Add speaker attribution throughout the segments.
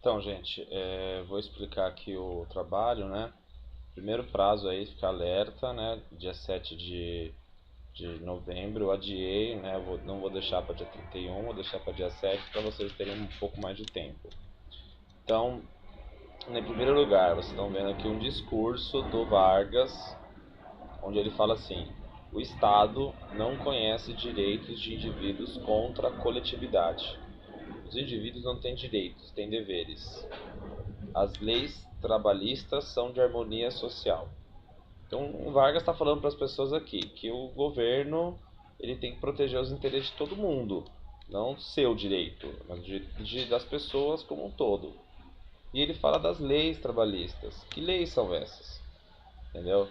Speaker 1: Então, gente, vou explicar aqui o trabalho, né? Primeiro prazo aí, ficar alerta, né? Dia 7 de novembro, eu adiei, né? Não vou deixar para dia 31, vou deixar para dia 7 para vocês terem um pouco mais de tempo. Então, em primeiro lugar, vocês estão vendo aqui um discurso do Vargas, onde ele fala assim: o Estado não conhece direitos de indivíduos contra a coletividade. Os indivíduos não têm direitos, têm deveres. As leis trabalhistas são de harmonia social. Então, o Vargas está falando para as pessoas aqui que o governo ele tem que proteger os interesses de todo mundo, não seu direito, mas das pessoas como um todo. E ele fala das leis trabalhistas. Que leis são essas? Entendeu?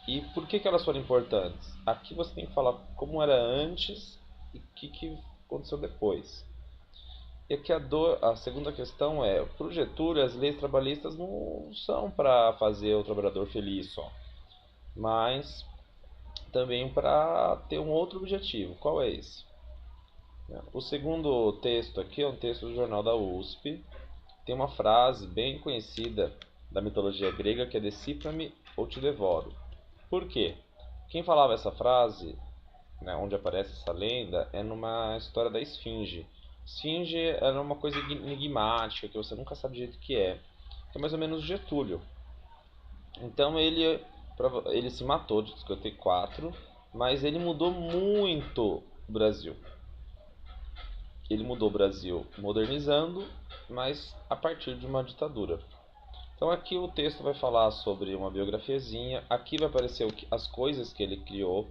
Speaker 1: E por que elas foram importantes? Aqui você tem que falar como era antes e o que aconteceu depois. E aqui a segunda questão é, para o Getúlio, as leis trabalhistas não são para fazer o trabalhador feliz só, mas também para ter um outro objetivo. Qual é esse? O segundo texto aqui é um texto do jornal da USP. Tem uma frase bem conhecida da mitologia grega que é decifra-me ou te devoro. Por quê? Quem falava essa frase, né, onde aparece essa lenda, é numa história da Esfinge. Esfinge era uma coisa enigmática que você nunca sabe direito o que é. É mais ou menos Getúlio. Então ele se matou de 54, mas ele mudou muito o Brasil. Ele mudou o Brasil modernizando, mas a partir de uma ditadura. Então aqui o texto vai falar sobre uma biografiazinha. Aqui vai aparecer as coisas que ele criou,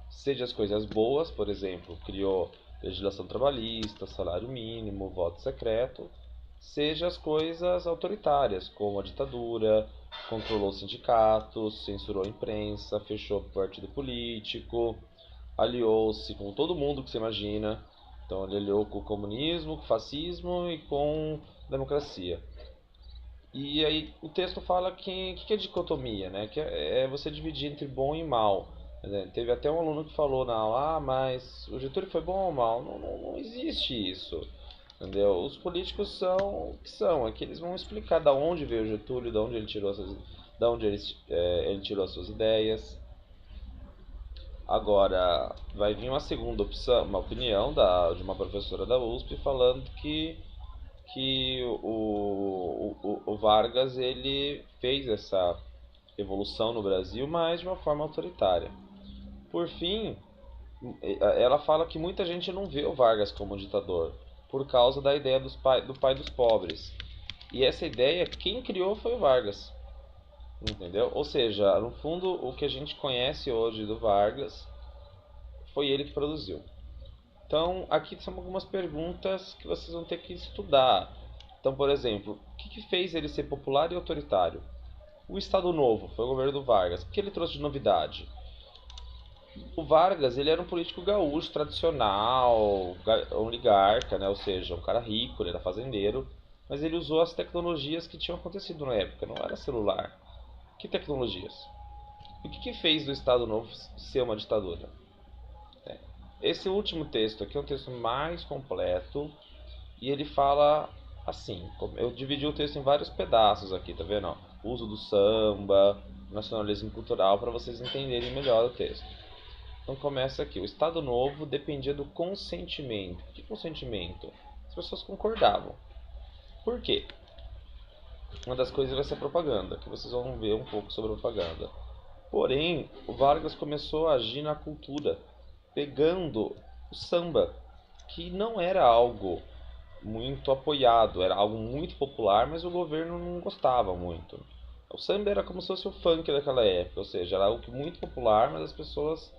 Speaker 1: seja as coisas boas, por exemplo, criou legislação trabalhista, salário mínimo, voto secreto, seja as coisas autoritárias, como a ditadura, controlou sindicatos, censurou a imprensa, fechou o partido político, aliou-se com todo mundo que você imagina. Então ele aliou com o comunismo, com o fascismo e com a democracia. E aí o texto fala que é dicotomia, né? Que é você dividir entre bom e mal. Né? Teve até um aluno que falou na aula, mas o Getúlio foi bom ou mal? Não existe isso. Entendeu? Os políticos são o que são, é que eles vão explicar da onde veio o Getúlio, da onde ele tirou da onde ele tirou as suas ideias. Agora, vai vir uma segunda opção, uma opinião de uma professora da USP falando que o Vargas ele fez essa evolução no Brasil, mas de uma forma autoritária. Por fim, ela fala que muita gente não vê o Vargas como ditador, por causa da ideia do pai dos pobres. E essa ideia, quem criou foi o Vargas, entendeu? Ou seja, no fundo, o que a gente conhece hoje do Vargas foi ele que produziu. Então, aqui são algumas perguntas que vocês vão ter que estudar. Então, por exemplo, o que fez ele ser popular e autoritário? O Estado Novo foi o governo do Vargas. O que ele trouxe de novidade? O Vargas, ele era um político gaúcho tradicional, oligarca, né? Ou seja, um cara rico, ele era fazendeiro, mas ele usou as tecnologias que tinham acontecido na época, não era celular. Que tecnologias? E o que fez do Estado Novo ser uma ditadura? Esse último texto aqui é um texto mais completo e ele fala assim, eu dividi o texto em vários pedaços aqui, tá vendo? O uso do samba, nacionalismo cultural, para vocês entenderem melhor o texto. Então começa aqui, o Estado Novo dependia do consentimento. Que consentimento? As pessoas concordavam. Por quê? Uma das coisas vai ser a propaganda, que vocês vão ver um pouco sobre a propaganda. Porém, o Vargas começou a agir na cultura, pegando o samba, que não era algo muito apoiado, era algo muito popular, mas o governo não gostava muito. O samba era como se fosse o funk daquela época, ou seja, era algo muito popular, mas as pessoas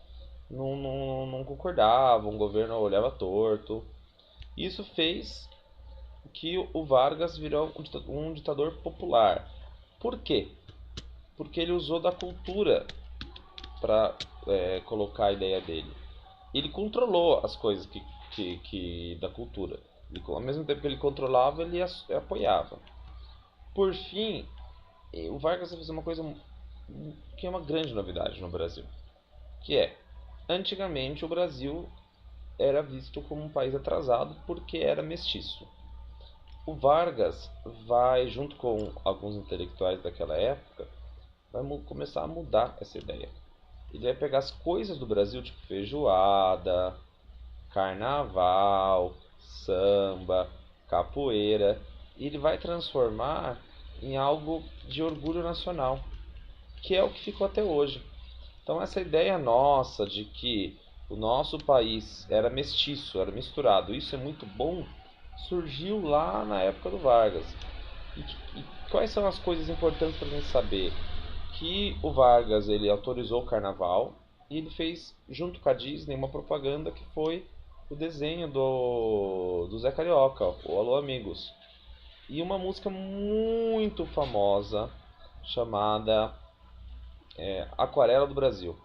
Speaker 1: não concordavam, o governo olhava torto. Isso fez que o Vargas virou um ditador popular. Por quê? Porque ele usou da cultura para colocar a ideia dele. Ele controlou as coisas da cultura. Ao mesmo tempo que ele controlava, ele apoiava. Por fim, o Vargas vai fazer uma coisa que é uma grande novidade no Brasil, que é, antigamente o Brasil era visto como um país atrasado porque era mestiço. O Vargas vai, junto com alguns intelectuais daquela época, vai começar a mudar essa ideia. Ele vai pegar as coisas do Brasil, tipo feijoada, carnaval, samba, capoeira, e ele vai transformar em algo de orgulho nacional, que é o que ficou até hoje. Então essa ideia nossa de que o nosso país era mestiço, era misturado, isso é muito bom, surgiu lá na época do Vargas. E quais são as coisas importantes para a gente saber? Que o Vargas ele autorizou o carnaval e ele fez junto com a Disney uma propaganda que foi o desenho do Zé Carioca, o Alô Amigos, e uma música muito famosa chamada Aquarela do Brasil,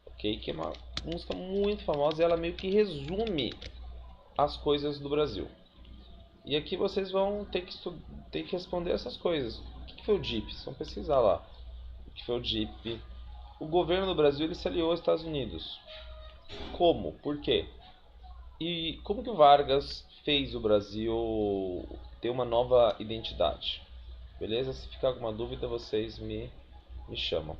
Speaker 1: ok? Que é uma música muito famosa e ela meio que resume as coisas do Brasil. E aqui vocês vão ter que responder essas coisas. O que foi o DIP? Vocês vão pesquisar lá. O que foi o DIP? O governo do Brasil ele se aliou aos Estados Unidos. Como? Por quê? E como que o Vargas fez o Brasil ter uma nova identidade? Beleza? Se ficar alguma dúvida, vocês me chamam.